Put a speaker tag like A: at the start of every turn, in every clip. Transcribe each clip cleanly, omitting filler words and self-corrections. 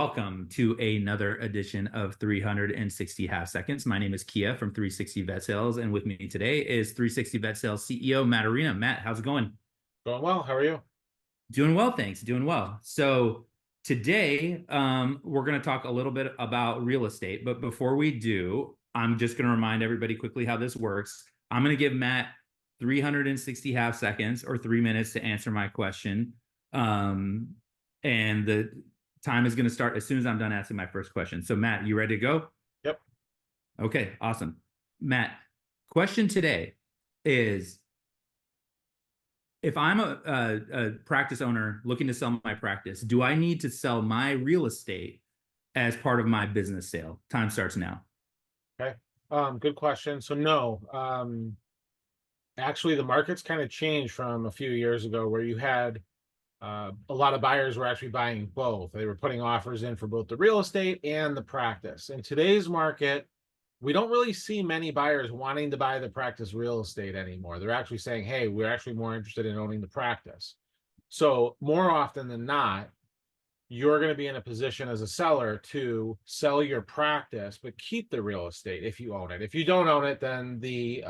A: welcome to another edition of 360 Half Seconds. My name is Kia from 360 Vet Sales, and with me today is 360 Vet Sales CEO Matt Arena. Matt, how's it going?
B: Going well. How are you?
A: Doing well, thanks. Doing well. So today, we're going to talk a little bit about real estate. But before we do, I'm just going to remind everybody quickly how this works. I'm going to give Matt 360 half seconds or 3 minutes to answer my question. And the time is going to start as soon as I'm done asking my first question. So, Matt, you ready to go?
B: Yep.
A: Okay, awesome. Matt, question today is if I'm a practice owner looking to sell my practice, do I need to sell my real estate as part of my business sale? Time starts now.
B: Okay. Good question. So no, actually the market's kind of changed from a few years ago where you had a lot of buyers were actually buying both. They were putting offers in for both the real estate and the practice. In today's market, we don't really see many buyers wanting to buy the practice real estate anymore. They're actually saying, hey, we're actually more interested in owning the practice. So more often than not, you're going to be in a position as a seller to sell your practice, but keep the real estate if you own it. If you don't own it, then the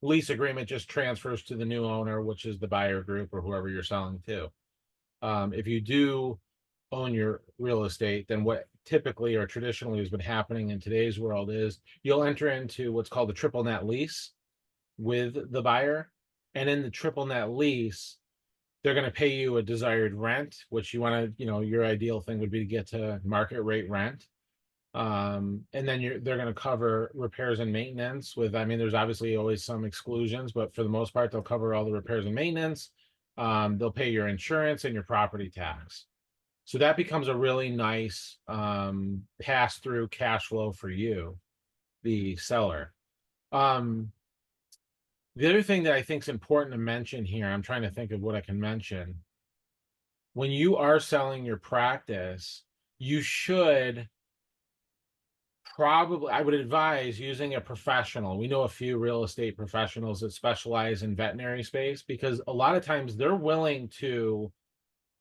B: lease agreement just transfers to the new owner, which is the buyer group or whoever you're selling to. If you do own your real estate, then what typically or traditionally has been happening in today's world is you'll enter into what's called a triple net lease with the buyer. And in the triple net lease, they're going to pay you a desired rent, which you want to, your ideal thing would be to get to market rate rent. And then they're going to cover repairs and maintenance with, there's obviously always some exclusions, but for the most part, they'll cover all the repairs and maintenance. They'll pay your insurance and your property tax. So that becomes a really nice pass-through cash flow for you, the seller. The other thing that I think is important to mention here, I'm trying to think of what I can mention. When you are selling your practice, you should probably, I would advise using a professional. We know a few real estate professionals that specialize in veterinary space because a lot of times they're willing to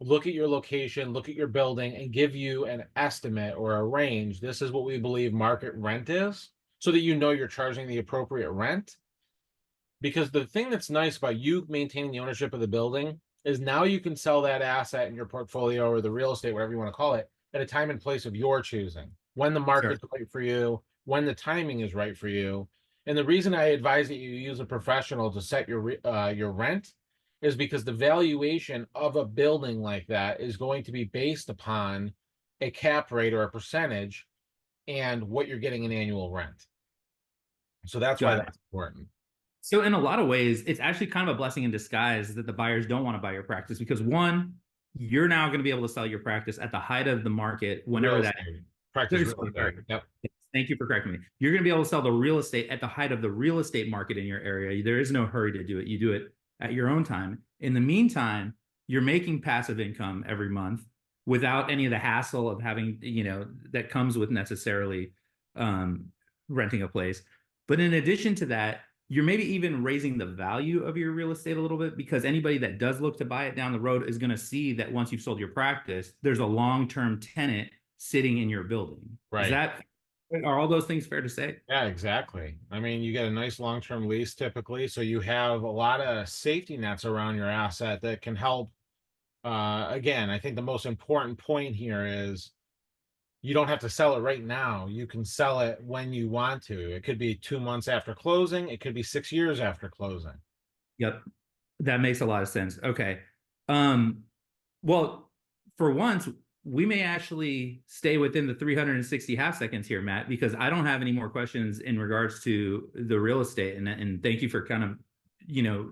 B: look at your location, look at your building, and give you an estimate or a range. This is what we believe market rent is, so that you know you're charging the appropriate rent. Because the thing that's nice about you maintaining the ownership of the building is now you can sell that asset in your portfolio or the real estate, whatever you want to call it, at a time and place of your choosing, when the market's right for you, when the timing is right for you. And the reason I advise that you use a professional to set your rent is because the valuation of a building like that is going to be based upon a cap rate or a percentage and what you're getting in annual rent. So that's why that's important.
A: So in a lot of ways, it's actually kind of a blessing in disguise that the buyers don't want to buy your practice because one, you're now going to be able to sell your practice at the height of the market whenever that
B: practice real estate. Yep.
A: Thank you for correcting me. You're going to be able to sell the real estate at the height of the real estate market in your area. There is no hurry to do it. You do it at your own time. In the meantime, you're making passive income every month without any of the hassle of having, that comes with necessarily renting a place. But in addition to that, you're maybe even raising the value of your real estate a little bit because anybody that does look to buy it down the road is going to see that once you've sold your practice, there's a long-term tenant sitting in your building.
B: Right.
A: Are all those things fair to say?
B: Yeah, exactly. You get a nice long-term lease typically, so you have a lot of safety nets around your asset that can help. Again, I think the most important point here is you don't have to sell it right now. You can sell it when you want to. It could be 2 months after closing. It could be 6 years after closing.
A: Yep. That makes a lot of sense. Okay. Well, for once, we may actually stay within the 360 half seconds here, Matt, because I don't have any more questions in regards to the real estate. And thank you for kind of,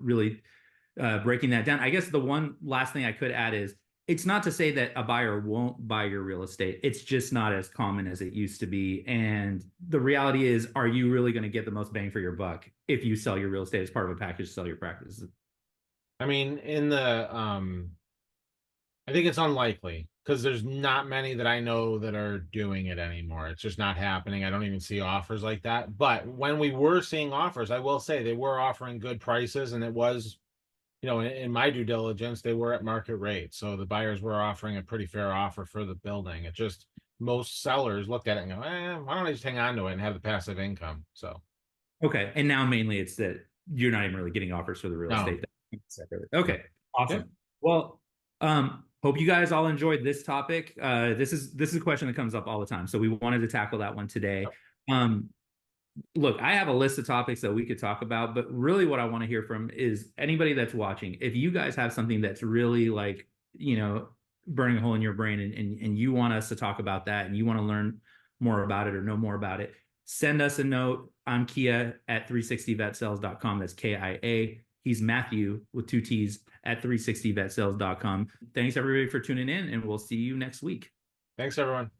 A: really breaking that down. I guess the one last thing I could add is it's not to say that a buyer won't buy your real estate. It's just not as common as it used to be. And the reality is, are you really going to get the most bang for your buck if you sell your real estate as part of a package to sell your practice?
B: I think it's unlikely because there's not many that I know that are doing it anymore. It's just not happening. I don't even see offers like that. But when we were seeing offers, I will say they were offering good prices and it was you know, in my due diligence, they were at market rate. So the buyers were offering a pretty fair offer for the building. It just, most sellers looked at it and go, why don't I just hang on to it and have the passive income? So,
A: Okay. And now mainly it's that you're not even really getting offers for the real
B: no.
A: estate. Okay.
B: Yep.
A: Awesome. Well, hope you guys all enjoyed this topic. This is a question that comes up all the time. So we wanted to tackle that one today.
B: Yep.
A: Um, look, I have a list of topics that we could talk about, but really what I want to hear from is anybody that's watching. If you guys have something that's really like, burning a hole in your brain and you want us to talk about that and you want to learn more about it or know more about it, send us a note. I'm Kia at 360vetsales.com. That's KIA. He's Matthew with 2 T's at 360vetsales.com. Thanks everybody for tuning in, and we'll see you next week.
B: Thanks, everyone.